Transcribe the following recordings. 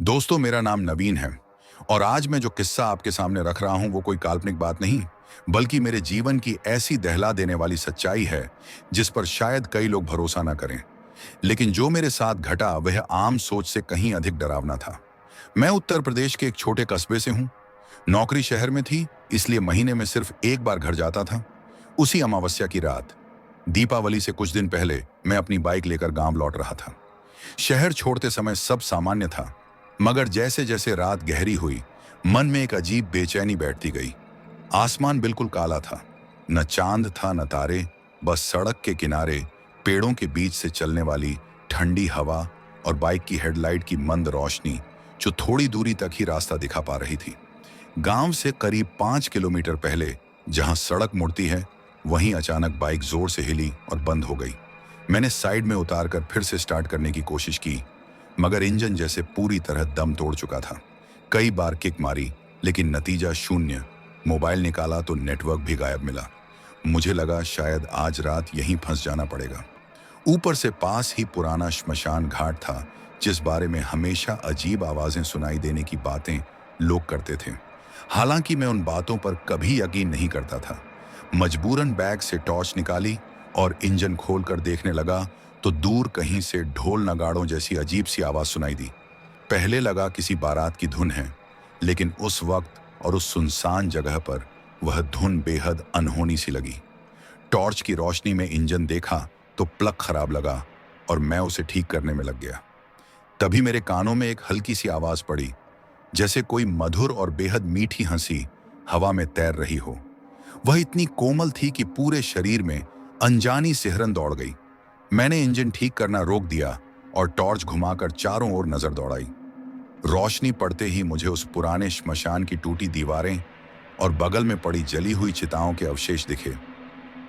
दोस्तों, मेरा नाम नवीन है और आज मैं जो किस्सा आपके सामने रख रहा हूं वो कोई काल्पनिक बात नहीं, बल्कि मेरे जीवन की ऐसी दहला देने वाली सच्चाई है जिस पर शायद कई लोग भरोसा ना करें। लेकिन जो मेरे साथ घटा वह आम सोच से कहीं अधिक डरावना था। मैं उत्तर प्रदेश के एक छोटे कस्बे से हूं। नौकरी शहर में थी, इसलिए महीने में सिर्फ एक बार घर जाता था। उसी अमावस्या की रात, दीपावली से कुछ दिन पहले, मैं अपनी बाइक लेकर गांव लौट रहा था। शहर छोड़ते समय सब सामान्य था, मगर जैसे जैसे रात गहरी हुई, मन में एक अजीब बेचैनी बैठती गई। आसमान बिल्कुल काला था, न चांद था न तारे, बस सड़क के किनारे पेड़ों के बीच से चलने वाली ठंडी हवा और बाइक की हेडलाइट की मंद रोशनी जो थोड़ी दूरी तक ही रास्ता दिखा पा रही थी। गांव से करीब 5 किलोमीटर पहले, जहां सड़क मुड़ती है, वहीं अचानक बाइक जोर से हिली और बंद हो गई। मैंने साइड में उतारकर फिर से स्टार्ट करने की कोशिश की, मगर इंजन जैसे पूरी तरह दम तोड़ चुका था। कई बार किक मारी, लेकिन नतीजा शून्य। मोबाइल निकाला तो नेटवर्क भी गायब मिला। मुझे लगा शायद आज रात यहीं फंस जाना पड़ेगा। ऊपर से पास ही पुराना श्मशान घाट था, जिस बारे में हमेशा अजीब आवाजें सुनाई देने की बातें लोग करते थे। हालांकि मैं उन बातों पर कभी यकीन नहीं करता था। मजबूरन बैग से टॉर्च निकाली और इंजन खोलकर देखने लगा तो दूर कहीं से ढोल नगाड़ों जैसी अजीब सी आवाज सुनाई दी। पहले लगा किसी बारात की धुन है, लेकिन उस वक्त और उस सुनसान जगह पर वह धुन बेहद अनहोनी सी लगी। टॉर्च की रोशनी में इंजन देखा तो प्लग खराब लगा और मैं उसे ठीक करने में लग गया। तभी मेरे कानों में एक हल्की सी आवाज पड़ी, जैसे कोई मधुर और बेहद मीठी हंसी हवा में तैर रही हो। वह इतनी कोमल थी कि पूरे शरीर में अनजानी सिहरन दौड़ गई। मैंने इंजन ठीक करना रोक दिया और टॉर्च घुमाकर चारों ओर नजर दौड़ाई। रोशनी पड़ते ही मुझे उस पुराने श्मशान की टूटी दीवारें और बगल में पड़ी जली हुई चिताओं के अवशेष दिखे।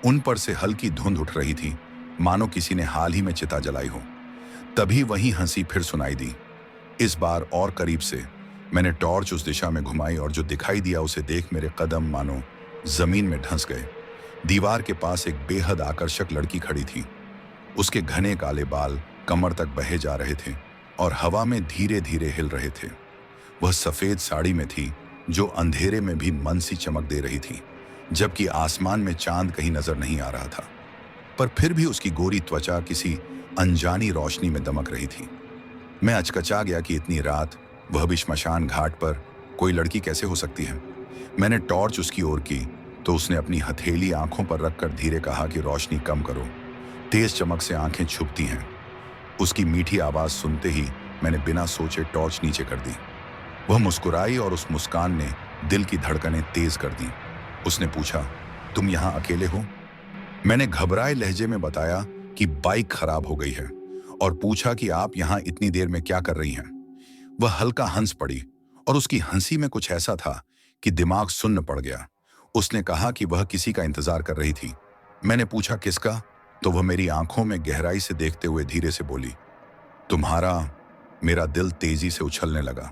उन पर से हल्की धुंध उठ रही थी, मानो किसी ने हाल ही में चिता जलाई हो। तभी वही हंसी फिर सुनाई दी, इस बार और करीब से। मैंने टॉर्च उस दिशा में घुमाई और जो दिखाई दिया उसे देख मेरे कदम मानो जमीन में धंस गए। दीवार के पास एक बेहद आकर्षक लड़की खड़ी थी। उसके घने काले बाल कमर तक बहे जा रहे थे और हवा में धीरे धीरे हिल रहे थे। वह सफेद साड़ी में थी, जो अंधेरे में भी मन सी चमक दे रही थी, जबकि आसमान में चांद कहीं नजर नहीं आ रहा था। पर फिर भी उसकी गोरी त्वचा किसी अनजानी रोशनी में दमक रही थी। मैं अचकचा गया कि इतनी रात, वह भी श्मशान घाट पर, कोई लड़की कैसे हो सकती है। मैंने टॉर्च उसकी ओर की तो उसने अपनी हथेली आंखों पर रखकर धीरे कहा कि रोशनी कम करो, तेज चमक से आंखें छुपती हैं। उसकी मीठी आवाज सुनते ही मैंने बिना सोचे टॉर्च नीचे कर दी। वह मुस्कुराई और उस मुस्कान ने दिल की धड़कनें तेज कर दी। उसने पूछा, तुम यहाँ अकेले हो? मैंने घबराए लहजे में बताया कि बाइक खराब हो गई है और पूछा कि आप यहाँ इतनी देर में क्या कर रही हैं। वह हल्का हंस पड़ी और उसकी हंसी में कुछ ऐसा था कि दिमाग सुन्न पड़ गया। उसने कहा कि वह किसी का इंतजार कर रही थी। मैंने पूछा, किसका? तो वह मेरी आंखों में गहराई से देखते हुए धीरे से बोली, तुम्हारा। मेरा दिल तेजी से उछलने लगा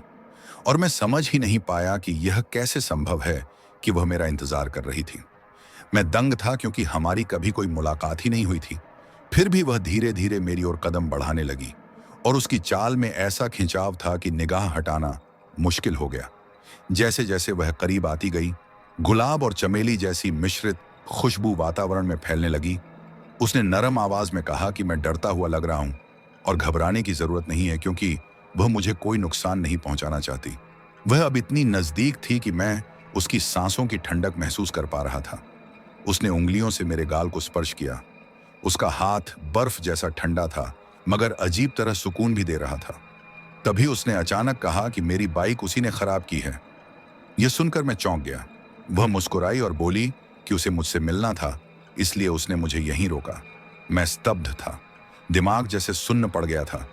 और मैं समझ ही नहीं पाया कि यह कैसे संभव है कि वह मेरा इंतजार कर रही थी। मैं दंग था, क्योंकि हमारी कभी कोई मुलाकात ही नहीं हुई थी। फिर भी वह धीरे धीरे मेरी ओर कदम बढ़ाने लगी और उसकी चाल में ऐसा खिंचाव था कि निगाह हटाना मुश्किल हो गया। जैसे जैसे वह करीब आती गई, गुलाब और चमेली जैसी मिश्रित खुशबू वातावरण में फैलने लगी। उसने नरम आवाज में कहा कि मैं डरता हुआ लग रहा हूं और घबराने की जरूरत नहीं है, क्योंकि वह मुझे कोई नुकसान नहीं पहुंचाना चाहती। वह अब इतनी नजदीक थी कि मैं उसकी सांसों की ठंडक महसूस कर पा रहा था। उसने उंगलियों से मेरे गाल को स्पर्श किया। उसका हाथ बर्फ जैसा ठंडा था, मगर अजीब तरह सुकून भी दे रहा था। तभी उसने अचानक कहा कि मेरी बाइक उसी ने खराब की है। यह सुनकर मैं चौंक गया। वह मुस्कुराई और बोली कि उसे मुझसे मिलना था, इसलिए उसने मुझे यहीं रोका। मैं स्तब्ध था, दिमाग जैसे सुन्न पड़ गया था।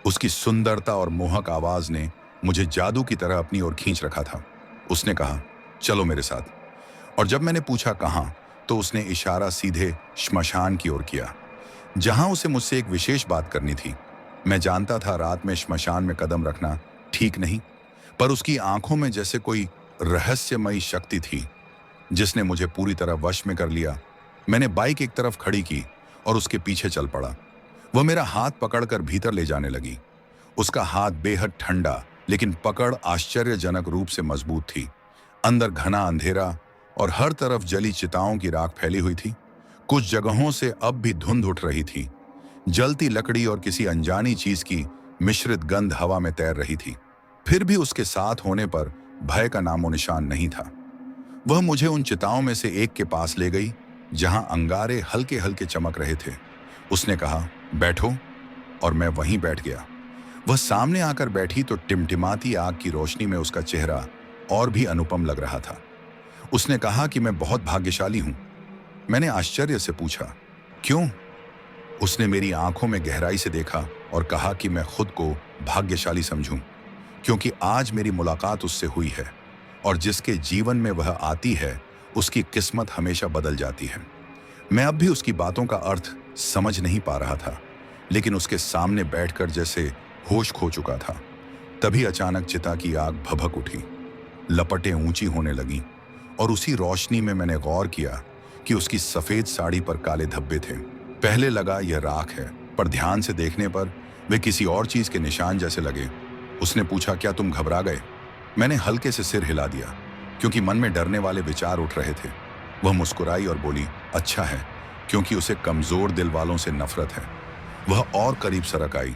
उसकी सुंदरता और मोहक आवाज ने मुझे जादू की तरह अपनी ओर खींच रखा था। उसने कहा, चलो मेरे साथ। और जब मैंने पूछा कहाँ, तो उसने इशारा सीधे श्मशान की ओर किया, जहां उसे मुझसे एक विशेष बात करनी थी। मैं जानता था रात में श्मशान में कदम रखना ठीक नहीं, पर उसकी आंखों में जैसे कोई रहस्यमयी शक्ति थी जिसने मुझे पूरी तरह वश में कर लिया। मैंने बाइक एक तरफ खड़ी की और उसके पीछे चल पड़ा। वह मेरा हाथ पकड़कर भीतर ले जाने लगी। उसका हाथ बेहद ठंडा लेकिन पकड़ आश्चर्यजनक रूप से मजबूत थी। अंदर घना अंधेरा और हर तरफ जली चिताओं की राख फैली हुई थी। कुछ जगहों से अब भी धुंध उठ रही थी। जलती लकड़ी और किसी अनजानी चीज की मिश्रित गंध हवा में तैर रही थी। फिर भी उसके साथ होने पर भय का नामो निशान नहीं था। वह मुझे उन चिताओं में से एक के पास ले गई, जहां अंगारे हल्के हल्के चमक रहे थे। उसने कहा, बैठो, और मैं वहीं बैठ गया। वह सामने आकर बैठी तो टिमटिमाती आग की रोशनी में उसका चेहरा और भी अनुपम लग रहा था। उसने कहा कि मैं बहुत भाग्यशाली हूं। मैंने आश्चर्य से पूछा, क्यों? उसने मेरी आंखों में गहराई से देखा और कहा कि मैं खुद को भाग्यशाली समझूं, क्योंकि आज मेरी मुलाकात उससे हुई है, और जिसके जीवन में वह आती है उसकी किस्मत हमेशा बदल जाती है। मैं अब भी उसकी बातों का अर्थ समझ नहीं पा रहा था, लेकिन उसके सामने बैठकर जैसे होश खो चुका था। तभी अचानक चिता की आग भभक उठी, लपटें ऊंची होने लगीं, और उसी रोशनी में मैंने गौर किया कि उसकी सफेद साड़ी पर काले धब्बे थे। पहले लगा यह राख है, पर ध्यान से देखने पर वे किसी और चीज के निशान जैसे लगे। उसने पूछा, क्या तुम घबरा गए? मैंने हल्के से सिर हिला दिया, क्योंकि मन में डरने वाले विचार उठ रहे थे। वह मुस्कुराई और बोली, अच्छा है, क्योंकि उसे कमजोर दिल वालों से नफरत है। वह और करीब सरक आई,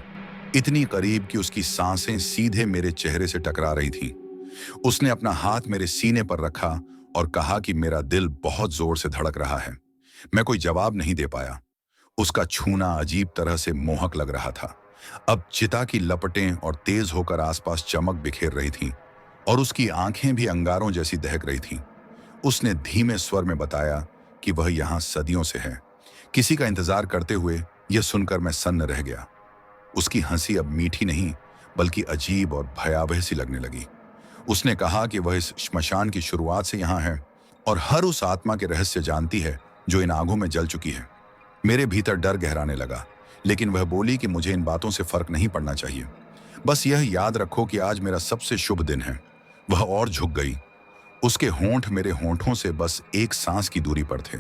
इतनी करीब कि उसकी सांसें सीधे मेरे चेहरे से टकरा रही थीं। उसने अपना हाथ मेरे सीने पर रखा और कहा कि मेरा दिल बहुत जोर से धड़क रहा है। मैं कोई जवाब नहीं दे पाया। उसका छूना अजीब तरह से मोहक लग रहा था। अब चिता की लपटें और तेज होकर आसपास चमक बिखेर रही थीं, और उसकी आंखें भी अंगारों जैसी दहक रही थीं। उसने धीमे स्वर में बताया कि वह यहाँ सदियों से है, किसी का इंतजार करते हुए। यह सुनकर मैं सन्न रह गया। उसकी हंसी अब मीठी नहीं, बल्कि अजीब और भयावह सी लगने लगी। उसने कहा कि वह इस श्मशान की शुरुआत से यहाँ है, और हर उस आत्मा के रहस्य जानती है जो इन आगों में जल चुकी है। मेरे भीतर डर गहराने लगा, लेकिन वह बोली कि मुझे इन बातों से फर्क नहीं पड़ना चाहिए। बस यह याद रखो कि आज मेरा सबसे शुभ दिन है। वह और झुक गई। उसके होंठ मेरे होंठों से बस एक सांस की दूरी पर थे।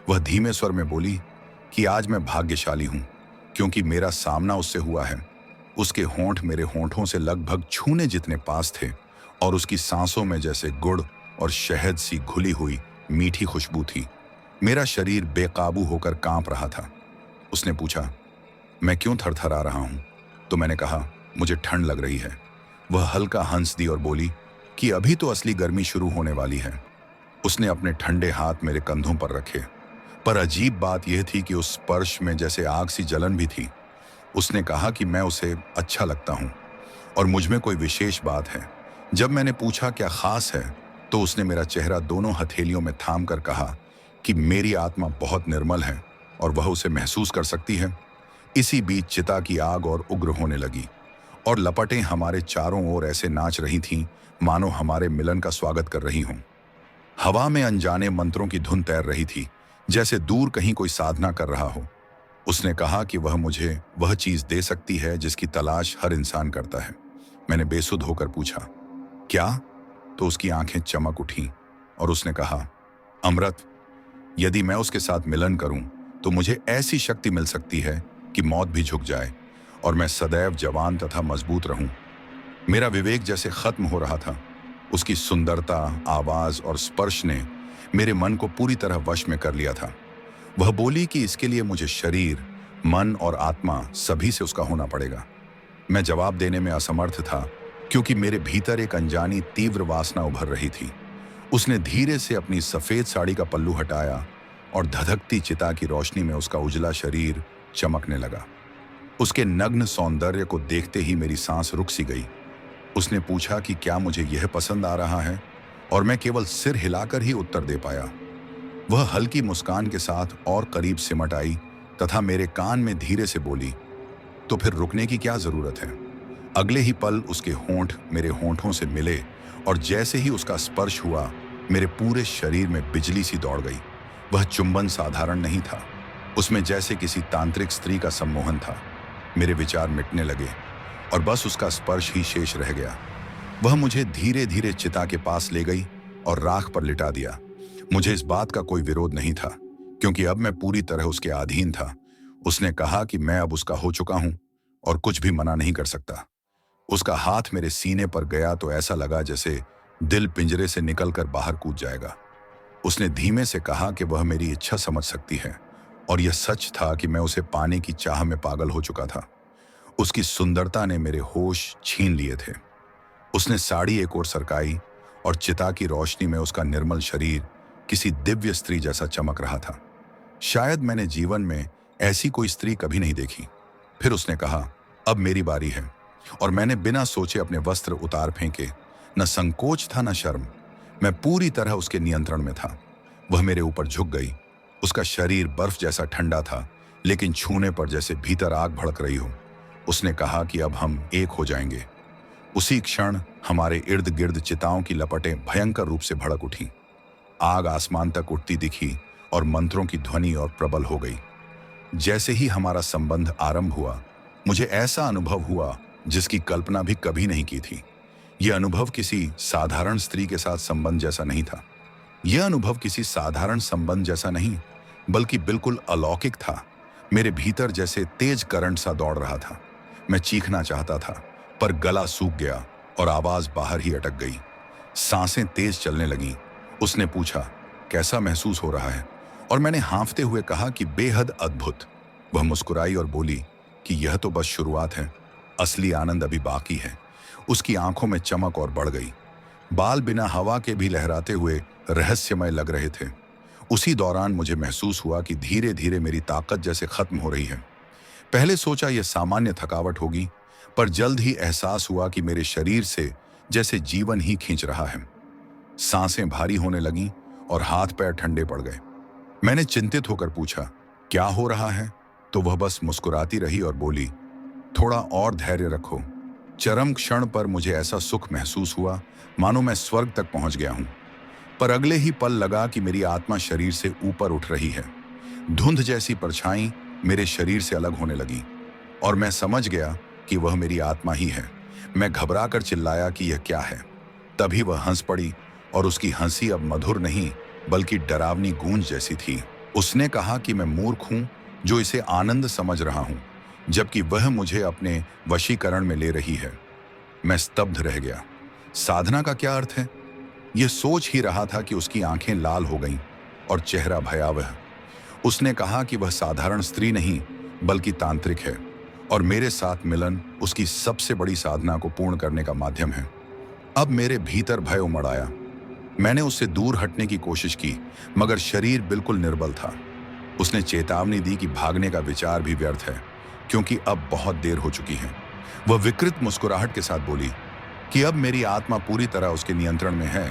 वह धीमे स्वर में बोली कि आज मैं भाग्यशाली हूं, क्योंकि मेरा सामना उससे हुआ है। उसके होंठ मेरे होंठों से लगभग छूने जितने पास थे, और उसकी सांसों में जैसे गुड़ और शहद सी घुली हुई मीठी खुशबू थी। मेरा शरीर बेकाबू होकर कांप रहा था। उसने पूछा, मैं क्यों थरथरा रहा हूं? तो मैंने कहा, मुझे ठंड लग रही है। वह हल्का हंस दी और बोली कि अभी तो असली गर्मी शुरू होने वाली है। उसने अपने ठंडे हाथ मेरे कंधों पर रखे, पर अजीब बात यह थी कि उस स्पर्श में जैसे आग सी जलन भी थी। उसने कहा कि मैं उसे अच्छा लगता हूं, और मुझ में कोई विशेष बात है। जब मैंने पूछा क्या खास है, तो उसने मेरा चेहरा दोनों हथेलियों में थाम कर कहा कि मेरी आत्मा बहुत निर्मल है और वह उसे महसूस कर सकती है। इसी बीच चिता की आग और उग्र होने लगी, और लपटें हमारे चारों ओर ऐसे नाच रही थीं मानो हमारे मिलन का स्वागत कर रही हों। हवा में अनजाने मंत्रों की धुन तैर रही थी, जैसे दूर कहीं कोई साधना कर रहा हो। उसने कहा कि वह मुझे वह चीज दे सकती है जिसकी तलाश हर इंसान करता है। मैंने बेसुध होकर पूछा, क्या? तो उसकी आंखें चमक उठीं और उसने कहा, अमृत। यदि मैं उसके साथ मिलन करूं तो मुझे ऐसी शक्ति मिल सकती है कि मौत भी झुक जाए और मैं सदैव जवान तथा मजबूत रहूं। मेरा विवेक जैसे खत्म हो रहा था। उसकी सुंदरता, आवाज और स्पर्श ने मेरे मन को पूरी तरह वश में कर लिया था। वह बोली कि इसके लिए मुझे शरीर, मन और आत्मा सभी से उसका होना पड़ेगा। मैं जवाब देने में असमर्थ था, क्योंकि मेरे भीतर एक अनजानी तीव्र वासना उभर रही थी। उसने धीरे से अपनी सफेद साड़ी का पल्लू हटाया और धधकती चिता की रोशनी में उसका उजला शरीर चमकने लगा। उसके नग्न सौंदर्य को देखते ही मेरी सांस रुक सी गई। उसने पूछा कि क्या मुझे यह पसंद आ रहा है, और मैं केवल सिर हिलाकर ही उत्तर दे पाया। वह हल्की मुस्कान के साथ और करीब सिमट आई तथा मेरे कान में धीरे से बोली, तो फिर रुकने की क्या जरूरत है? अगले ही पल उसके होंठ मेरे होंठों से मिले, और जैसे ही उसका स्पर्श हुआ मेरे पूरे शरीर में बिजली सी दौड़ गई। वह चुंबन साधारण नहीं था, उसमें जैसे किसी तांत्रिक स्त्री का सम्मोहन था। मेरे विचार मिटने लगे और बस उसका स्पर्श ही शेष रह गया। वह मुझे धीरे धीरे चिता के पास ले गई और राख पर लिटा दिया। मुझे इस बात का कोई विरोध नहीं था, क्योंकि अब मैं पूरी तरह उसके अधीन था। उसने कहा कि मैं अब उसका हो चुका हूं और कुछ भी मना नहीं कर सकता। उसका हाथ मेरे सीने पर गया तो ऐसा लगा जैसे दिल पिंजरे से निकलकर बाहर कूद जाएगा। उसने धीमे से कहा कि वह मेरी इच्छा समझ सकती है, और यह सच था कि मैं उसे पाने की चाह में पागल हो चुका था। उसकी सुंदरता ने मेरे होश छीन लिए थे। उसने साड़ी एक ओर सरकाई और चिता की रोशनी में उसका निर्मल शरीर किसी दिव्य स्त्री जैसा चमक रहा था। शायद मैंने जीवन में ऐसी कोई स्त्री कभी नहीं देखी। फिर उसने कहा, अब मेरी बारी है। और मैंने बिना सोचे अपने वस्त्र उतार फेंके। न संकोच था न शर्म। मैं पूरी तरह उसके नियंत्रण में था। वह मेरे ऊपर झुक गई। उसका शरीर बर्फ जैसा ठंडा था, लेकिन छूने पर जैसे भीतर आग भड़क रही हो। उसने कहा कि अब हम एक हो जाएंगे। उसी क्षण हमारे इर्द गिर्द चिताओं की लपटें भयंकर रूप से भड़क उठी। आग आसमान तक उठती दिखी और मंत्रों की ध्वनि और प्रबल हो गई। जैसे ही हमारा संबंध आरंभ हुआ, मुझे ऐसा अनुभव हुआ जिसकी कल्पना भी कभी नहीं की थी। यह अनुभव किसी साधारण स्त्री के साथ संबंध जैसा नहीं था। यह अनुभव किसी साधारण संबंध जैसा नहीं, बल्कि बिल्कुल अलौकिक था। मेरे भीतर जैसे तेज करंट सा दौड़ रहा था। मैं चीखना चाहता था, पर गला सूख गया और आवाज बाहर ही अटक गई। सांसें तेज चलने लगीं। उसने पूछा, कैसा महसूस हो रहा है? और मैंने हाँफते हुए कहा कि बेहद अद्भुत। वह मुस्कुराई और बोली कि यह तो बस शुरुआत है, असली आनंद अभी बाकी है। उसकी आंखों में चमक और बढ़ गई। बाल बिना हवा के भी लहराते हुए रहस्यमय लग रहे थे। उसी दौरान मुझे महसूस हुआ कि धीरे धीरे मेरी ताकत जैसे खत्म हो रही है। पहले सोचा यह सामान्य थकावट होगी, पर जल्द ही एहसास हुआ कि मेरे शरीर से जैसे जीवन ही खींच रहा है। सांसें भारी होने लगीं और हाथ पैर ठंडे पड़ गए। मैंने चिंतित होकर पूछा, क्या हो रहा है? तो वह बस मुस्कुराती रही और बोली, थोड़ा और धैर्य रखो। चरम क्षण पर मुझे ऐसा सुख महसूस हुआ मानो मैं स्वर्ग तक पहुंच गया हूं। पर अगले ही पल लगा कि मेरी आत्मा शरीर से ऊपर उठ रही है। धुंध जैसी परछाई मेरे शरीर से अलग होने लगी और मैं समझ गया कि वह मेरी आत्मा ही है। मैं घबरा कर चिल्लाया कि यह क्या है। तभी वह हंस पड़ी और उसकी हंसी अब मधुर नहीं बल्कि डरावनी गूंज जैसी थी। उसने कहा कि मैं मूर्ख हूं जो इसे आनंद समझ रहा हूं, जबकि वह मुझे अपने वशीकरण में ले रही है। मैं स्तब्ध रह गया। साधना का क्या अर्थ है? यह सोच ही रहा था कि उसकी आंखें लाल हो गईं और चेहरा भयावह। उसने कहा कि वह साधारण स्त्री नहीं बल्कि तांत्रिक है और मेरे साथ मिलन उसकी सबसे बड़ी साधना को पूर्ण करने का माध्यम है। अब मेरे भीतर भय उमड़ आया। मैंने उससे दूर हटने की कोशिश की, मगर शरीर बिल्कुल निर्बल था। उसने चेतावनी दी कि भागने का विचार भी व्यर्थ है, क्योंकि अब बहुत देर हो चुकी है। वह विकृत मुस्कुराहट के साथ बोली कि अब मेरी आत्मा पूरी तरह उसके नियंत्रण में है।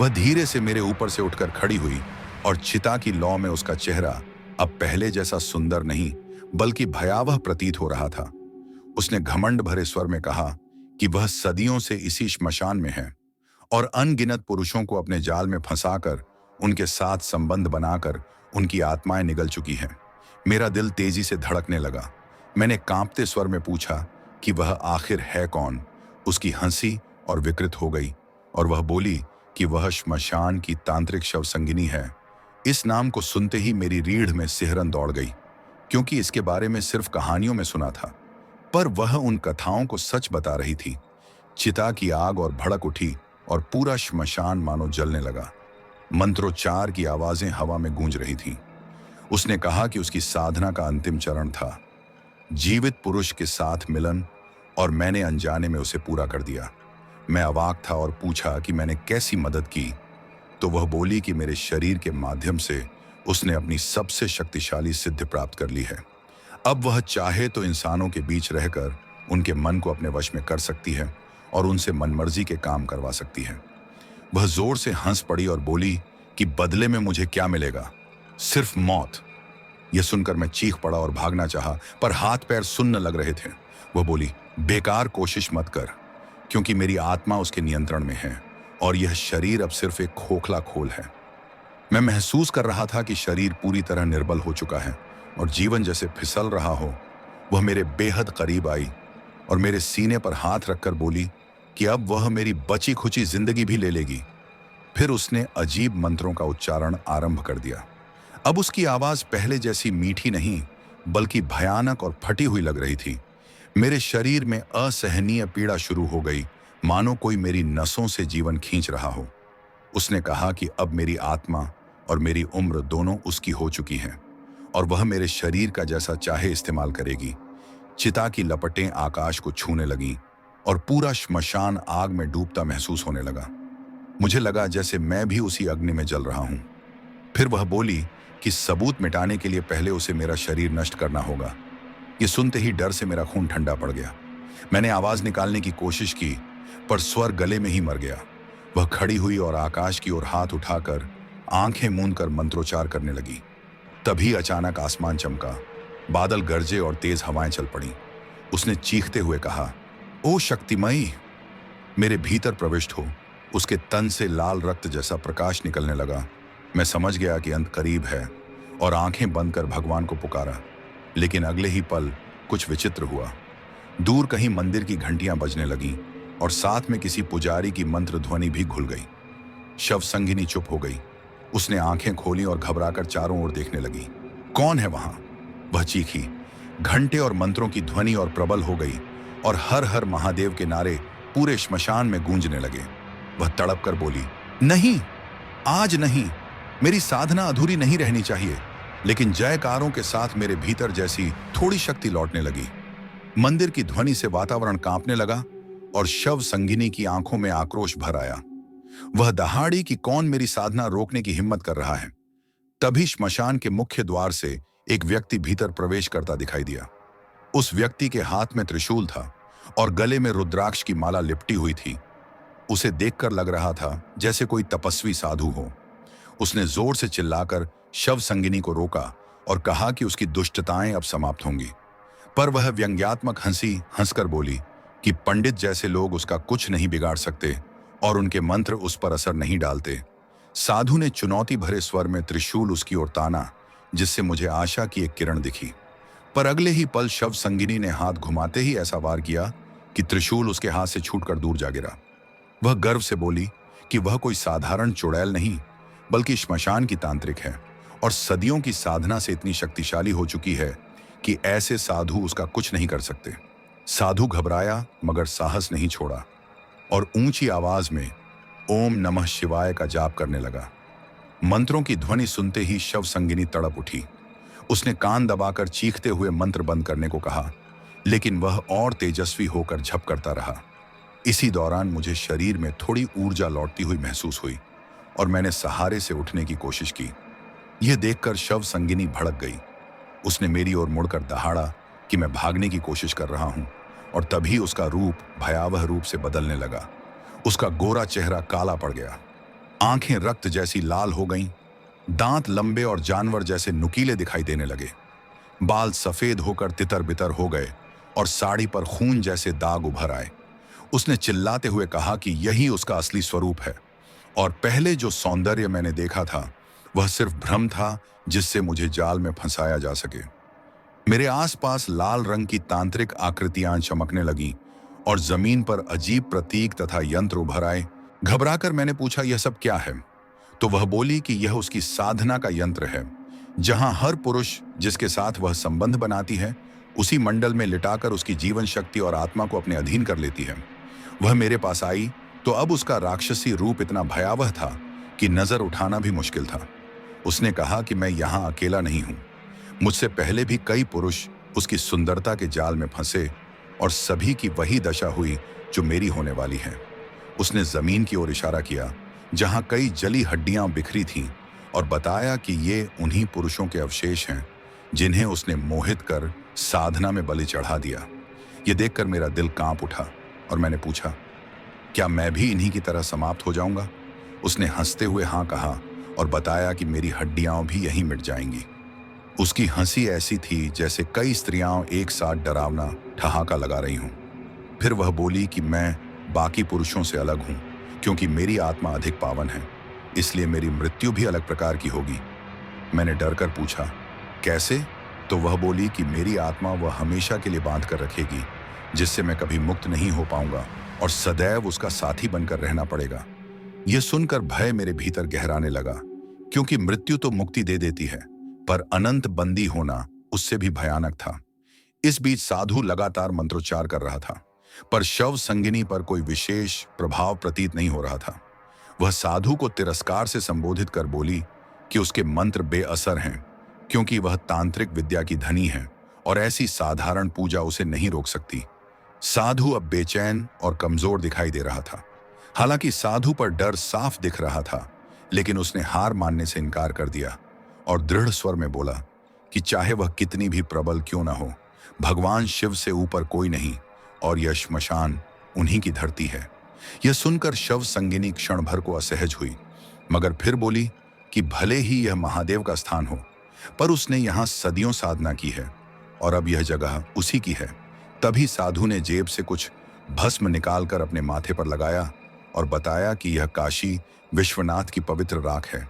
वह धीरे से मेरे ऊपर से उठकर खड़ी हुई और चिता की लौ में उसका चेहरा अब पहले जैसा सुंदर नहीं बल्कि भयावह प्रतीत हो रहा था। उसने घमंड भरे स्वर में कहा कि वह सदियों से इसी श्मशान में है और अनगिनत पुरुषों को अपने जाल में फंसाकर उनके साथ संबंध बनाकर उनकी आत्माएं निगल चुकी हैं। मेरा दिल तेजी से धड़कने लगा। मैंने कांपते स्वर में पूछा कि वह आखिर है कौन? उसकी हंसी और विकृत हो गई और वह बोली कि वह श्मशान की तांत्रिक शव संगिनी है। इस नाम को सुनते ही मेरी रीढ़ में सिहरन दौड़ गई, क्योंकि इसके बारे में सिर्फ कहानियों में सुना था, पर वह उन कथाओं को सच बता रही थी। चिता की आग और भड़क उठी और पूरा श्मशान मानो जलने लगा। मंत्रोच्चार की आवाजें हवा में गूंज रही थीं। उसने कहा कि उसकी साधना का अंतिम चरण था जीवित पुरुष के साथ मिलन, और मैंने अनजाने में उसे पूरा कर दिया। मैं अवाक था और पूछा कि मैंने कैसी मदद की। तो वह बोली कि मेरे शरीर के माध्यम से उसने अपनी सबसे शक्तिशाली सिद्धि प्राप्त कर ली है। अब वह चाहे तो इंसानों के बीच रहकर उनके मन को अपने वश में कर सकती है और उनसे मनमर्जी के काम करवा सकती है। वह जोर से हंस पड़ी और बोली कि बदले में मुझे क्या मिलेगा? सिर्फ मौत। यह सुनकर मैं चीख पड़ा और भागना चाहा, पर हाथ पैर सुन्न लग रहे थे। वह बोली, बेकार कोशिश मत कर, क्योंकि मेरी आत्मा उसके नियंत्रण में है और यह शरीर अब सिर्फ एक खोखला खोल है। मैं महसूस कर रहा था कि शरीर पूरी तरह निर्बल हो चुका है और जीवन जैसे फिसल रहा हो। वह मेरे बेहद करीब आई और मेरे सीने पर हाथ रखकर बोली कि अब वह मेरी बची खुची जिंदगी भी ले लेगी। फिर उसने अजीब मंत्रों का उच्चारण आरंभ कर दिया। अब उसकी आवाज पहले जैसी मीठी नहीं बल्कि भयानक और फटी हुई लग रही थी। मेरे शरीर में असहनीय पीड़ा शुरू हो गई, मानो कोई मेरी नसों से जीवन खींच रहा हो। उसने कहा कि अब मेरी आत्मा और मेरी उम्र दोनों उसकी हो चुकी हैं और वह मेरे शरीर का जैसा चाहे इस्तेमाल करेगी। चिता की लपटें आकाश को छूने लगीं और पूरा श्मशान आग में डूबता महसूस होने लगा। मुझे लगा जैसे मैं भी उसी अग्नि में जल रहा हूं। फिर वह बोली कि सबूत मिटाने के लिए पहले उसे मेरा शरीर नष्ट करना होगा। ये सुनते ही डर से मेरा खून ठंडा पड़ गया। मैंने आवाज निकालने की कोशिश की, पर स्वर गले में ही मर गया। वह खड़ी हुई और आकाश की ओर हाथ उठाकर आंखें मूंदकर मंत्रोच्चार करने लगी। तभी अचानक आसमान चमका, बादल गरजे और तेज हवाएं चल पड़ी। उसने चीखते हुए कहा, ओ शक्तिमयी, मेरे भीतर प्रविष्ट हो। उसके तन से लाल रक्त जैसा प्रकाश निकलने लगा। मैं समझ गया कि अंत करीब है और आंखें बंद कर भगवान को पुकारा। लेकिन अगले ही पल कुछ विचित्र हुआ। दूर कहीं मंदिर की घंटियां बजने लगीं और साथ में किसी पुजारी की मंत्र ध्वनि भी घुल गई। शव संगिनी चुप हो गई। उसने आंखें खोली और घबराकर चारों ओर देखने लगी। कौन है वहां? वह चीखी। घंटे और मंत्रों की ध्वनि और प्रबल हो गई और हर हर महादेव के नारे पूरे श्मशान में गूंजने लगे। वह तड़प कर बोली, नहीं, आज नहीं। मेरी साधना अधूरी नहीं रहनी चाहिए। लेकिन जयकारों के साथ मेरे भीतर जैसी थोड़ी शक्ति लौटने लगी। मंदिर की ध्वनि से वातावरण कांपने लगा और शव संगिनी की आंखों में आक्रोश भर आया। वह दहाड़ी कि कौन मेरी साधना रोकने की हिम्मत कर रहा है। तभी श्मशान के मुख्य द्वार से एक व्यक्ति भीतर प्रवेश करता दिखाई दिया। उस व्यक्ति के हाथ में त्रिशूल था और गले में रुद्राक्ष की माला लिपटी हुई थी। उसे देखकर लग रहा था जैसे कोई तपस्वी साधु हो। उसने जोर से चिल्लाकर शव संगिनी को रोका और कहा कि उसकी दुष्टताएं अब समाप्त होंगी। पर वह व्यंग्यात्मक हंसी हंसकर बोली कि पंडित जैसे लोग उसका कुछ नहीं बिगाड़ सकते और उनके मंत्र उस पर असर नहीं डालते। साधु ने चुनौती भरे स्वर में त्रिशूल उसकी ओर ताना, जिससे मुझे आशा की एक किरण दिखी। पर अगले ही पल शव संगिनी ने हाथ घुमाते ही ऐसा वार किया कि त्रिशूल उसके हाथ से छूटकर दूर जा गिरा। वह गर्व से बोली कि वह कोई साधारण चुड़ैल नहीं, बल्कि श्मशान की तांत्रिक है और सदियों की साधना से इतनी शक्तिशाली हो चुकी है कि ऐसे साधु उसका कुछ नहीं कर सकते। साधु घबराया मगर साहस नहीं छोड़ा और ऊंची आवाज में ओम नमः शिवाय का जाप करने लगा। मंत्रों की ध्वनि सुनते ही शव संगिनी तड़प उठी। उसने कान दबाकर चीखते हुए मंत्र बंद करने को कहा, लेकिन वह और तेजस्वी होकर झप करता रहा। इसी दौरान मुझे शरीर में थोड़ी ऊर्जा लौटती हुई महसूस हुई और मैंने सहारे से उठने की कोशिश की। यह देखकर शव संगिनी भड़क गई। उसने मेरी ओर मुड़कर दहाड़ा कि मैं भागने की कोशिश कर रहा हूं और तभी उसका रूप भयावह रूप से बदलने लगा। उसका गोरा चेहरा काला पड़ गया, आंखें रक्त जैसी लाल हो गईं, दांत लंबे और जानवर जैसे नुकीले दिखाई देने लगे, बाल सफेद होकर तितर बितर हो गए और साड़ी पर खून जैसे दाग उभर आए। उसने चिल्लाते हुए कहा कि यही उसका असली स्वरूप है और पहले जो सौंदर्य मैंने देखा था वह सिर्फ भ्रम था जिससे मुझे जाल में फंसाया जा सके। मेरे आसपास लाल रंग की तांत्रिक आकृतियां चमकने लगीं और जमीन पर अजीब प्रतीक तथा यंत्र उभर आए। घबराकर मैंने पूछा, यह सब क्या है? तो वह बोली कि यह उसकी साधना का यंत्र है, जहां हर पुरुष जिसके साथ वह संबंध बनाती है उसी मंडल में लिटाकर उसकी जीवन शक्ति और आत्मा को अपने अधीन कर लेती है। वह मेरे पास आई तो अब उसका राक्षसी रूप इतना भयावह था कि नजर उठाना भी मुश्किल था। उसने कहा कि मैं यहाँ अकेला नहीं हूँ। मुझसे पहले भी कई पुरुष उसकी सुंदरता के जाल में फंसे और सभी की वही दशा हुई जो मेरी होने वाली है। उसने जमीन की ओर इशारा किया जहां कई जली हड्डियां बिखरी थीं और बताया कि ये उन्हीं पुरुषों के अवशेष हैं जिन्हें उसने मोहित कर साधना में बलि चढ़ा दिया। ये देखकर मेरा दिल कांप उठा और मैंने पूछा, क्या मैं भी इन्हीं की तरह समाप्त हो जाऊंगा? उसने हंसते हुए हाँ कहा और बताया कि मेरी हड्डियां भी यहीं मिट जाएंगी। उसकी हंसी ऐसी थी जैसे कई स्त्रियां एक साथ डरावना ठहाका लगा रही हूं। फिर वह बोली कि मैं बाकी पुरुषों से अलग हूं क्योंकि मेरी आत्मा अधिक पावन है, इसलिए मेरी मृत्यु भी अलग प्रकार की होगी। मैंने डर कर पूछा, कैसे? तो वह बोली कि मेरी आत्मा वह हमेशा के लिए बांध कर रखेगी, जिससे मैं कभी मुक्त नहीं हो पाऊंगा और सदैव उसका साथी बनकर रहना पड़ेगा। यह सुनकर भय मेरे भीतर गहराने लगा, क्योंकि मृत्यु तो मुक्ति दे देती है, पर अनंत बंदी होना उससे भी भयानक था। इस बीच साधु लगातार मंत्रोच्चार कर रहा था, पर शव संगिनी पर कोई विशेष प्रभाव प्रतीत नहीं हो रहा था। वह साधु को तिरस्कार से संबोधित कर बोली कि उसके मंत्र बेअसर हैं, क्योंकि वह तांत्रिक विद्या की धनी है और ऐसी साधारण पूजा उसे नहीं रोक सकती। साधु अब बेचैन और कमजोर दिखाई दे रहा था। हालांकि साधु पर डर साफ दिख रहा था, लेकिन उसने हार मानने से इनकार कर दिया और दृढ़ स्वर में बोला कि चाहे वह कितनी भी प्रबल क्यों न हो, भगवान शिव से ऊपर कोई नहीं और यह श्मशान उन्हीं की धरती है। यह सुनकर शव संगिनी क्षण भर को असहज हुई, मगर फिर बोली कि भले ही यह महादेव का स्थान हो, पर उसने यहाँ सदियों साधना की है और अब यह जगह उसी की है। तभी साधु ने जेब से कुछ भस्म निकालकर अपने माथे पर लगाया और बताया कि यह काशी विश्वनाथ की पवित्र राख है।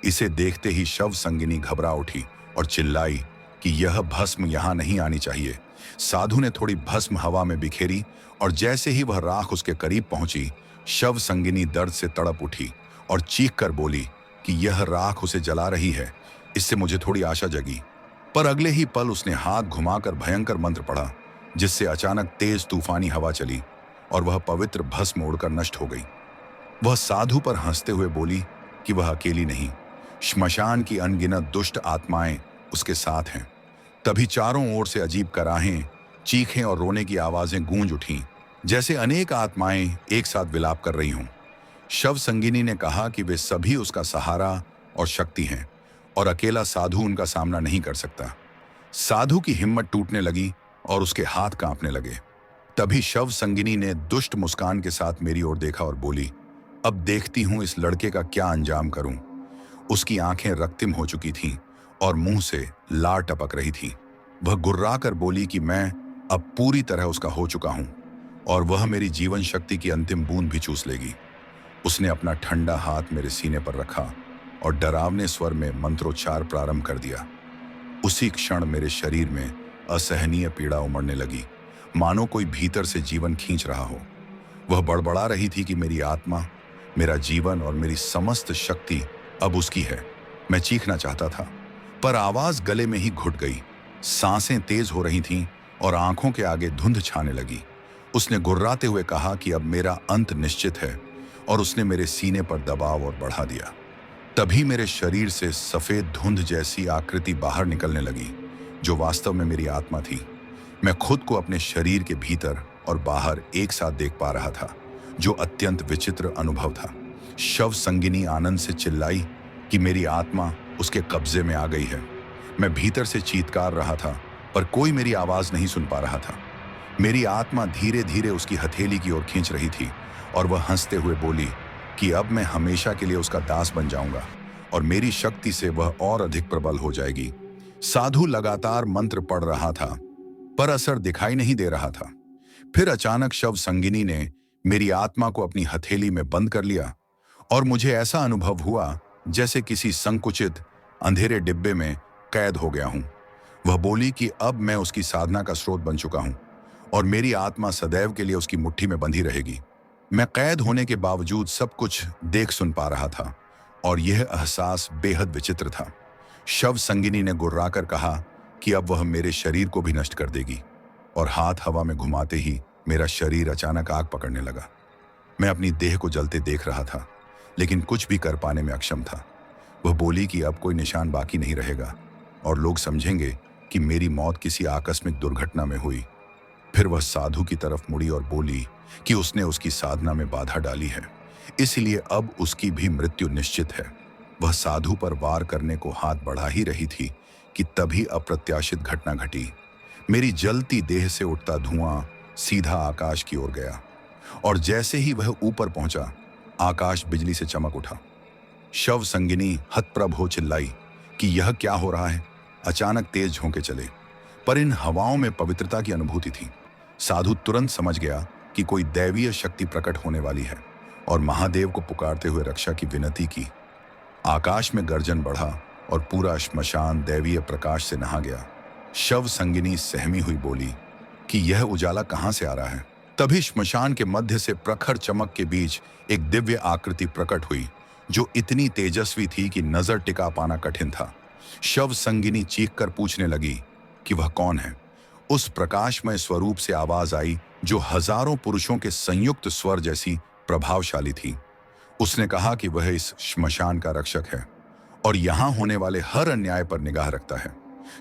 इसे देखते ही शव संगिनी घबरा उठी और चिल्लाई कि यह भस्म यहाँ नहीं आनी चाहिए। साधु ने थोड़ी भस्म हवा में बिखेरी और जैसे ही वह राख उसके करीब पहुंची, शव संगिनी दर्द से तड़प उठी और चीख कर बोली कि यह राख उसे जला रही है। इससे मुझे थोड़ी आशा जगी। पर अगले ही पल उसने हाथ घुमाकर भयंकर मंत्र पढ़ा, जिससे अचानक तेज तूफानी हवा चली और वह पवित्र भस्म उड़कर नष्ट हो गई। वह साधु पर हंसते हुए बोली कि वह अकेली नहीं, श्मशान की अनगिनत दुष्ट आत्माएं उसके साथ हैं। तभी चारों ओर से अजीब कराहें, चीखें और रोने की आवाजें गूंज उठीं, जैसे अनेक आत्माएं एक साथ विलाप कर रही हों। शव संगिनी ने कहा कि वे सभी उसका सहारा और शक्ति हैं और अकेला साधु उनका सामना नहीं कर सकता। साधु की हिम्मत टूटने लगी और उसके हाथ कांपने लगे। तभी शव संगिनी ने दुष्ट मुस्कान के साथ मेरी ओर देखा और बोली, अब देखती हूं इस लड़के का क्या अंजाम करूं। उसकी आंखें रक्तिम हो चुकी थीं और मुंह से लार टपक रही थी। वह गुर्राकर बोली कि मैं अब पूरी तरह उसका हो चुका हूं और वह मेरी जीवन शक्ति की अंतिम बूंद भी चूस लेगी। उसने अपना ठंडा हाथ मेरे सीने पर रखा और डरावने स्वर में मंत्रोच्चार प्रारंभ कर दिया। उसी क्षण मेरे शरीर में असहनीय पीड़ा उमड़ने लगी, मानो कोई भीतर से जीवन खींच रहा हो। वह बड़बड़ा रही थी कि मेरी आत्मा, मेरा जीवन और मेरी समस्त शक्ति अब उसकी है। मैं चीखना चाहता था, पर आवाज गले में ही घुट गई। सांसें तेज हो रही थीं और आंखों के आगे धुंध छाने लगी। उसने गुर्राते हुए कहा कि अब मेरा अंत निश्चित है और उसने मेरे सीने पर दबाव और बढ़ा दिया। तभी मेरे शरीर से सफेद धुंध जैसी आकृति बाहर निकलने लगी, जो वास्तव में मेरी आत्मा थी। मैं खुद को अपने शरीर के भीतर और बाहर एक साथ देख पा रहा था, जो अत्यंत विचित्र अनुभव था। शव संगिनी आनंद से चिल्लाई कि मेरी आत्मा उसके कब्जे में आ गई है। मैं भीतर से चीत्कार रहा था, पर कोई मेरी आवाज नहीं सुन पा रहा था। मेरी आत्मा धीरे धीरे उसकी हथेली की ओर खींच रही थी और वह हंसते हुए बोली कि अब मैं हमेशा के लिए उसका दास बन जाऊंगा और मेरी शक्ति से वह और अधिक प्रबल हो जाएगी। साधु लगातार मंत्र पढ़ रहा था, पर असर दिखाई नहीं दे रहा था। फिर अचानक शव संगिनी ने मेरी आत्मा को अपनी हथेली में बंद कर लिया और मुझे ऐसा अनुभव हुआ जैसे किसी संकुचित अंधेरे डिब्बे में कैद हो गया हूं। वह बोली कि अब मैं उसकी साधना का स्रोत बन चुका हूं और मेरी आत्मा सदैव के लिए उसकी मुट्ठी में बंधी रहेगी। मैं कैद होने के बावजूद सब कुछ देख सुन पा रहा था और यह एहसास बेहद विचित्र था। शव संगिनी ने गुर्राकर कहा कि अब वह मेरे शरीर को भी नष्ट कर देगी और हाथ हवा में घुमाते ही मेरा शरीर अचानक आग पकड़ने लगा। मैं अपनी देह को जलते देख रहा था, लेकिन कुछ भी कर पाने में अक्षम था। वह बोली कि अब कोई निशान बाकी नहीं रहेगा और लोग समझेंगे कि मेरी मौत किसी आकस्मिक दुर्घटना में हुई। फिर वह साधु की तरफ मुड़ी और बोली कि उसने उसकी साधना में बाधा डाली है, इसलिए अब उसकी भी मृत्यु निश्चित है। वह साधु पर वार करने को हाथ बढ़ा ही रही थी कि तभी अप्रत्याशित घटना घटी। मेरी जलती देह से उठता धुआं सीधा आकाश की ओर गया और जैसे ही वह ऊपर पहुंचा, आकाश बिजली से चमक उठा। शव संगिनी हतप्रभ हो चिल्लाई कि यह क्या हो रहा है। अचानक तेज झोंके चले, पर इन हवाओं में पवित्रता की अनुभूति थी। साधु तुरंत समझ गया कि कोई दैवीय शक्ति प्रकट होने वाली है और महादेव को पुकारते हुए रक्षा की विनती की। आकाश में गर्जन बढ़ा और पूरा श्मशान दैवीय प्रकाश से नहा गया। शव संगिनी सहमी हुई बोली कि यह उजाला कहां से आ रहा है। तभी श्मशान के मध्य से प्रखर चमक के बीच एक दिव्य आकृति प्रकट हुई, जो इतनी तेजस्वी थी कि नजर टिका पाना कठिन था। शव संगिनी चीख कर पूछने लगी कि वह कौन है। उस प्रकाशमय स्वरूप से आवाज आई जो हजारों पुरुषों के संयुक्त स्वर जैसी प्रभावशाली थी। उसने कहा कि वह इस श्मशान का रक्षक है और यहां होने वाले हर अन्याय पर निगाह रखता है।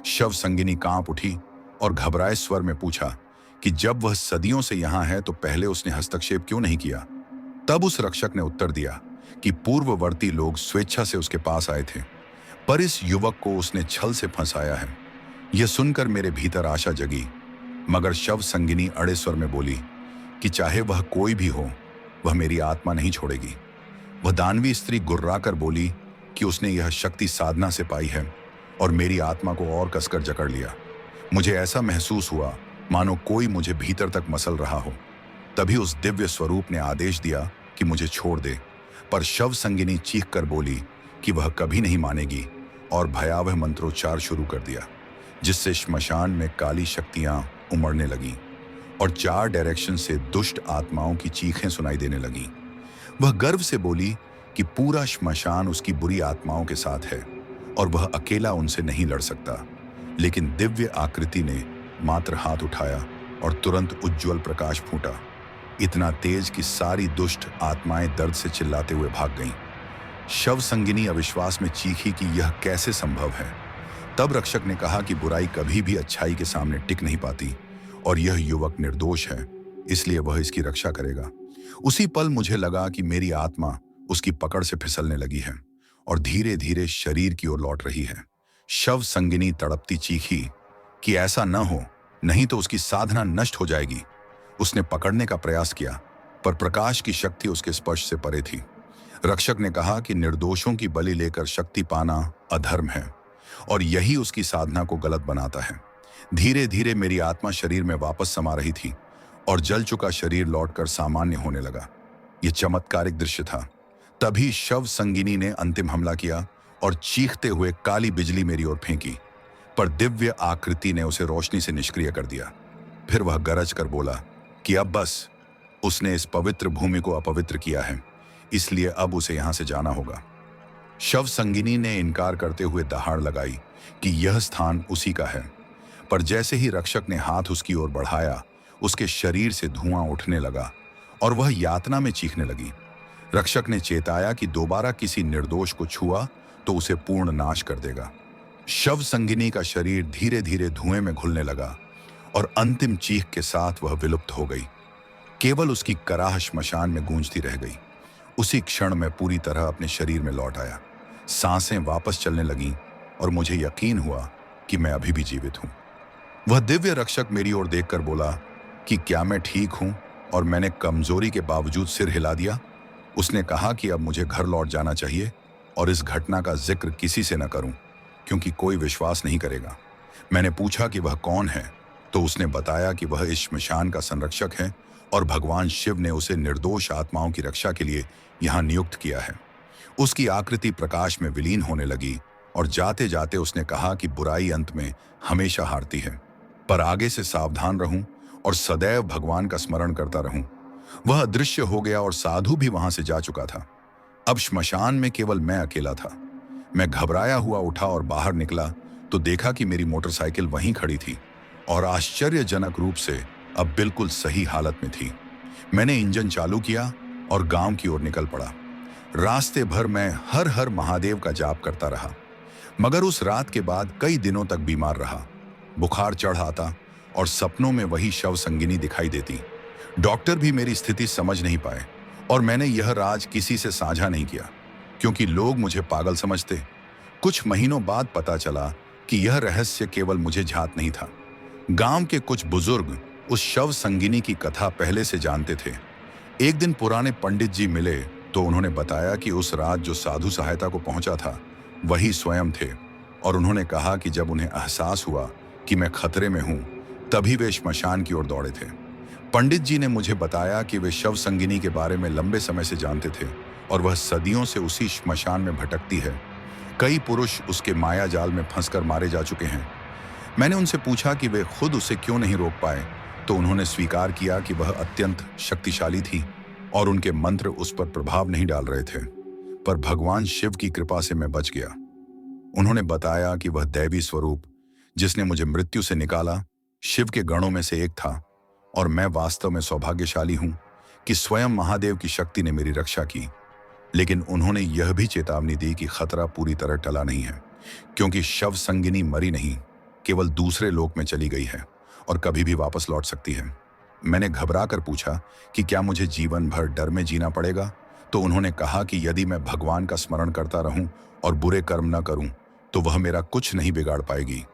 शव संगिनी कांप उठी और घबराए स्वर में पूछा कि जब वह सदियों से यहां है तो पहले उसने हस्तक्षेप क्यों नहीं किया। तब उस रक्षक ने उत्तर दिया कि पूर्ववर्ती लोग स्वेच्छा से उसके पास आए थे, पर इस युवक को उसने छल से फंसाया है। यह सुनकर मेरे भीतर आशा जगी, मगर शव संगिनी अड़े स्वर में बोली कि चाहे वह कोई भी हो, वह मेरी आत्मा नहीं छोड़ेगी। वह दानवी स्त्री गुर्राकर बोली कि उसने यह शक्ति साधना से पाई है और मेरी आत्मा को और कसकर जकड़ लिया। मुझे ऐसा महसूस हुआ मानो कोई मुझे भीतर तक मसल रहा हो। तभी उस दिव्य स्वरूप ने आदेश दिया कि मुझे छोड़ दे, पर शव संगिनी चीख कर बोली कि वह कभी नहीं मानेगी और भयावह मंत्रोच्चार शुरू कर दिया, जिससे श्मशान में काली शक्तियां उमड़ने लगीं और 4 डायरेक्शन से दुष्ट आत्माओं की चीखें सुनाई देने लगीं। वह गर्व से बोली कि पूरा श्मशान उसकी बुरी आत्माओं के साथ है और वह अकेला उनसे नहीं लड़ सकता। लेकिन दिव्य आकृति ने मात्र हाथ उठाया और तुरंत उज्ज्वल प्रकाश फूटा, इतना तेज कि सारी दुष्ट आत्माएं दर्द से चिल्लाते हुए भाग गईं। शव संगिनी अविश्वास में चीखी कि यह कैसे संभव है। तब रक्षक ने कहा कि बुराई कभी भी अच्छाई के सामने टिक नहीं पाती और यह युवक निर्दोष है, इसलिए वह इसकी रक्षा करेगा। उसी पल मुझे लगा कि मेरी आत्मा उसकी पकड़ से फिसलने लगी है और धीरे धीरे शरीर की ओर लौट रही है। शव संगिनी तड़पती चीखी कि ऐसा न हो, नहीं तो उसकी साधना नष्ट हो जाएगी। उसने पकड़ने का प्रयास किया, पर प्रकाश की शक्ति उसके स्पर्श से परे थी। रक्षक ने कहा कि निर्दोषों की बलि लेकर शक्ति पाना अधर्म है और यही उसकी साधना को गलत बनाता है। धीरे धीरे मेरी आत्मा शरीर में वापस समा रही थी और जल चुका शरीर लौटकर सामान्य होने लगा। यह चमत्कारिक दृश्य था। तभी शव संगिनी ने अंतिम हमला किया और चीखते हुए काली बिजली मेरी ओर फेंकी, पर दिव्य आकृति ने उसे रोशनी से निष्क्रिय कर दिया। फिर वह गरज कर बोला कि अब बस, उसने इस पवित्र भूमि को अपवित्र किया है, इसलिए अब उसे यहां से जाना होगा। शव संगिनी ने इनकार करते हुए दहाड़ लगाई कि यह स्थान उसी का है, पर जैसे ही रक्षक ने हाथ उसकी ओर बढ़ाया, उसके शरीर से धुआं उठने लगा और वह यातना में चीखने लगी। रक्षक ने चेताया कि दोबारा किसी निर्दोष को छुआ तो उसे पूर्ण नाश कर देगा। शव संगिनी का शरीर धीरे धीरे धुएं में घुलने लगा और अंतिम चीख के साथ वह विलुप्त हो गई। केवल उसकी कराह श्मशान में गूंजती रह गई। उसी क्षण में पूरी तरह अपने शरीर में लौट आया। सांसें वापस चलने लगीं और मुझे यकीन हुआ कि मैं अभी भी जीवित हूं। वह दिव्य रक्षक मेरी ओर देखकर बोला कि क्या मैं ठीक हूं और मैंने कमजोरी के बावजूद सिर हिला दिया। उसने कहा कि अब मुझे घर लौट जाना चाहिए और इस घटना का जिक्र किसी से न करूं, क्योंकि कोई विश्वास नहीं करेगा। मैंने पूछा कि वह कौन है, तो उसने बताया कि वह इस श्मशान का संरक्षक है और भगवान शिव ने उसे निर्दोष आत्माओं की रक्षा के लिए यहाँ नियुक्त किया है। उसकी आकृति प्रकाश में विलीन होने लगी और जाते जाते उसने कहा कि बुराई अंत में हमेशा हारती है, पर आगे से सावधान रहूं और सदैव भगवान का स्मरण करता रहूं। वह अदृश्य हो गया और साधु भी वहां से जा चुका था। अब श्मशान में केवल मैं अकेला था। मैं घबराया हुआ उठा और बाहर निकला तो देखा कि मेरी मोटरसाइकिल वहीं खड़ी थी और आश्चर्यजनक रूप से अब बिल्कुल सही हालत में थी। मैंने इंजन चालू किया और गांव की ओर निकल पड़ा। रास्ते भर मैं हर हर महादेव का जाप करता रहा, मगर उस रात के बाद कई दिनों तक बीमार रहा। बुखार चढ़ आता और सपनों में वही शव संगिनी दिखाई देती। डॉक्टर भी मेरी स्थिति समझ नहीं पाए और मैंने यह राज किसी से साझा नहीं किया, क्योंकि लोग मुझे पागल समझते। कुछ महीनों बाद पता चला कि यह रहस्य केवल मुझे ज्ञात नहीं था। गांव के कुछ बुजुर्ग उस शव संगिनी की कथा पहले से जानते थे। एक दिन पुराने पंडित जी मिले तो उन्होंने बताया कि उस रात जो साधु सहायता को पहुंचा था वही स्वयं थे, और उन्होंने कहा कि जब उन्हें एहसास हुआ कि मैं खतरे में हूं, तभी वे श्मशान की ओर दौड़े थे। पंडित जी ने मुझे बताया कि वे शव संगिनी के बारे में लंबे समय से जानते थे और वह सदियों से उसी श्मशान में भटकती है। कई पुरुष उसके माया जाल में फंसकर मारे जा चुके हैं। मैंने उनसे पूछा कि वे खुद उसे क्यों नहीं रोक पाए, तो उन्होंने स्वीकार किया कि वह अत्यंत शक्तिशाली थी और उनके मंत्र उस पर प्रभाव नहीं डाल रहे थे, पर भगवान शिव की कृपा से मैं बच गया। उन्होंने बताया कि वह दैवी स्वरूप जिसने मुझे मृत्यु से निकाला शिव के गणों में से एक था और मैं वास्तव में सौभाग्यशाली हूं कि स्वयं महादेव की शक्ति ने मेरी रक्षा की। लेकिन उन्होंने यह भी चेतावनी दी कि खतरा पूरी तरह टला नहीं है, क्योंकि शव संगिनी मरी नहीं, केवल दूसरे लोक में चली गई है और कभी भी वापस लौट सकती है। मैंने घबरा कर पूछा कि क्या मुझे जीवन भर डर में जीना पड़ेगा? तो उन्होंने कहा कि यदि मैं भगवान का स्मरण करता रहूं और बुरे कर्म न करूं तो वह मेरा कुछ नहीं बिगाड़ पाएगी।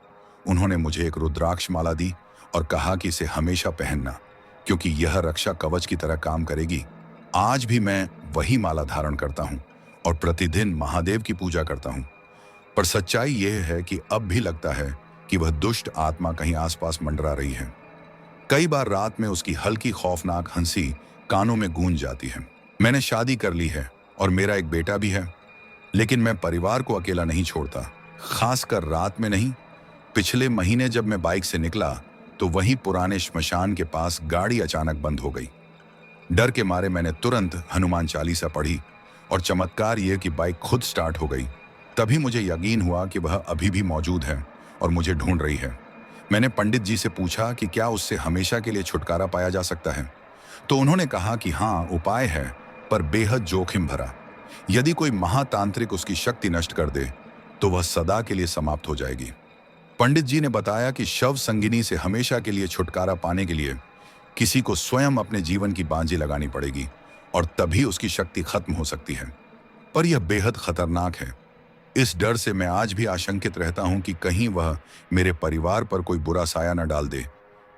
उन्होंने मुझे एक रुद्राक्ष माला दी और कहा कि इसे हमेशा पहनना, क्योंकि यह रक्षा कवच की तरह काम करेगी। आज भी मैं वही माला धारण करता हूं और प्रतिदिन महादेव की पूजा करता हूं। पर सच्चाई यह है कि अब भी लगता है कि वह दुष्ट आत्मा कहीं आसपास मंडरा रही है। कई बार रात में उसकी हल्की खौफनाक हंसी कानों में गूंज जाती है। मैंने शादी कर ली है और मेरा एक बेटा भी है, लेकिन मैं परिवार को अकेला नहीं छोड़ता, खासकर रात में नहीं। पिछले महीने जब मैं बाइक से निकला तो वहीं पुराने श्मशान के पास गाड़ी अचानक बंद हो गई। डर के मारे मैंने तुरंत हनुमान चालीसा पढ़ी और चमत्कार यह कि बाइक खुद स्टार्ट हो गई। तभी मुझे यकीन हुआ कि वह अभी भी मौजूद है और मुझे ढूंढ रही है। मैंने पंडित जी से पूछा कि क्या उससे हमेशा के लिए छुटकारा पाया जा सकता है, तो उन्होंने कहा कि हाँ, उपाय है, पर बेहद जोखिम भरा। यदि कोई महातांत्रिक उसकी शक्ति नष्ट कर दे तो वह सदा के लिए समाप्त हो जाएगी। पंडित जी ने बताया कि शव संगिनी से हमेशा के लिए छुटकारा पाने के लिए किसी को स्वयं अपने जीवन की बाजी लगानी पड़ेगी और तभी उसकी शक्ति खत्म हो सकती है। पर यह बेहद खतरनाक है। इस डर से मैं आज भी आशंकित रहता हूं कि कहीं वह मेरे परिवार पर कोई बुरा साया न डाल दे।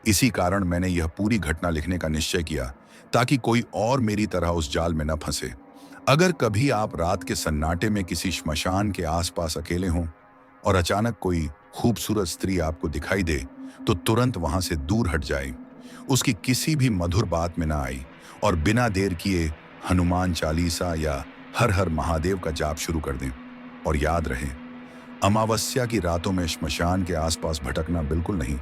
इसी कारण मैंने यह पूरी घटना लिखने का निश्चय किया, ताकि कोई और मेरी तरह उस जाल में न फंसे। अगर कभी आप रात के सन्नाटे में किसी श्मशान के आसपास अकेले हों और अचानक कोई खूबसूरत स्त्री आपको दिखाई दे, तो तुरंत वहां से दूर हट जाए। उसकी किसी भी मधुर बात में ना आई और बिना देर किए हनुमान चालीसा या हर हर महादेव का जाप शुरू कर दें। और याद रहे, अमावस्या की रातों में श्मशान के आसपास भटकना बिल्कुल नहीं,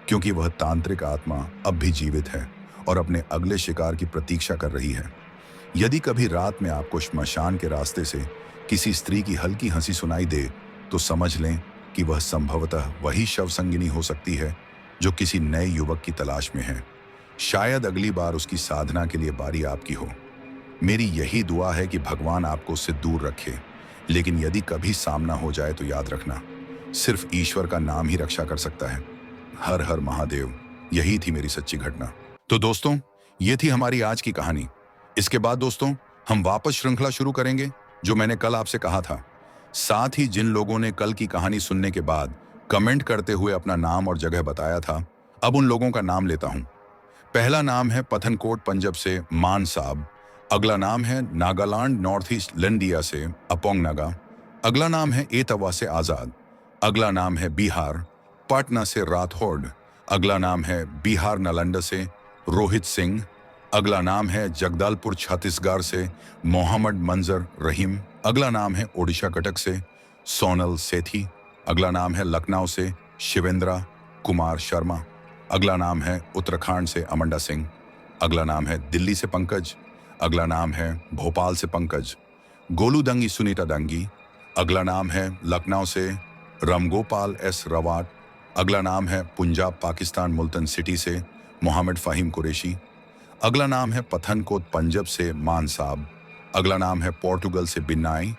क्योंकि वह तांत्रिक आत्मा अब भी जीवित है और अपने अगले शिकार की प्रतीक्षा कर रही है। यदि कभी रात में आपको श्मशान के रास्ते से किसी स्त्री की हल्की हंसी सुनाई दे, तो समझ लें कि वह संभवतः वही शव संगिनी हो सकती है जो किसी नए युवक की तलाश में है। शायद अगली बार उसकी साधना के लिए बारी आपकी हो। मेरी यही दुआ है कि भगवान आपको उससे दूर रखे, लेकिन यदि कभी सामना हो जाए तो याद रखना, सिर्फ ईश्वर का नाम ही रक्षा कर सकता है। हर हर महादेव। यही थी मेरी सच्ची घटना। तो दोस्तों, ये थी हमारी आज की कहानी। इसके बाद दोस्तों, हम वापस श्रृंखला शुरू करेंगे जो मैंने कल आपसे कहा था। साथ ही जिन लोगों ने कल की कहानी सुनने के बाद कमेंट करते हुए अपना नाम और जगह बताया था, अब उन लोगों का नाम लेता हूं। पहला नाम है पठानकोट पंजाब से मान साहब। अगला नाम है नागालैंड नॉर्थ ईस्ट लंडिया से अपोंग नागा। अगला नाम है एतवा से आजाद। अगला नाम है बिहार पटना से राठौड़। अगला नाम है बिहार नालंदा से रोहित सिंह। अगला नाम है जगदलपुर छत्तीसगढ़ से मोहम्मद मंजर रहीम। अगला नाम है ओडिशा कटक से सोनल सेठी। अगला नाम है लखनऊ से शिवेंद्रा कुमार शर्मा। अगला नाम है उत्तराखंड से अमंडा सिंह। अगला नाम है दिल्ली से पंकज। अगला नाम है भोपाल से पंकज। गोलू दंगी सुनीता दंगी। अगला नाम है लखनऊ से रामगोपाल एस रवाट। अगला नाम है पंजाब पाकिस्तान मुल्तान सिटी से मोहम्मद फ़हीम कुरैशी। अगला नाम है पठानकोट पंजाब से मान साहब। अगला नाम है पोर्टुगल से बिन्नाई।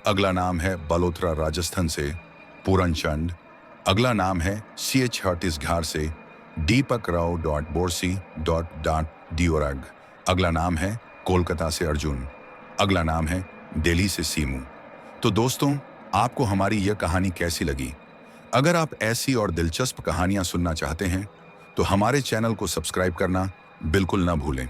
अगला नाम है बलोत्रा राजस्थान से पूरन चंद। अगला नाम है सी एच छत्तीसगढ़ से दीपक राव बोरसी डियोरग। अगला नाम है कोलकाता से अर्जुन। अगला नाम है दिल्ली से सीमू। तो दोस्तों, आपको हमारी यह कहानी कैसी लगी? अगर आप ऐसी और दिलचस्प कहानियां सुनना चाहते हैं तो हमारे चैनल को सब्सक्राइब करना बिल्कुल न भूलें।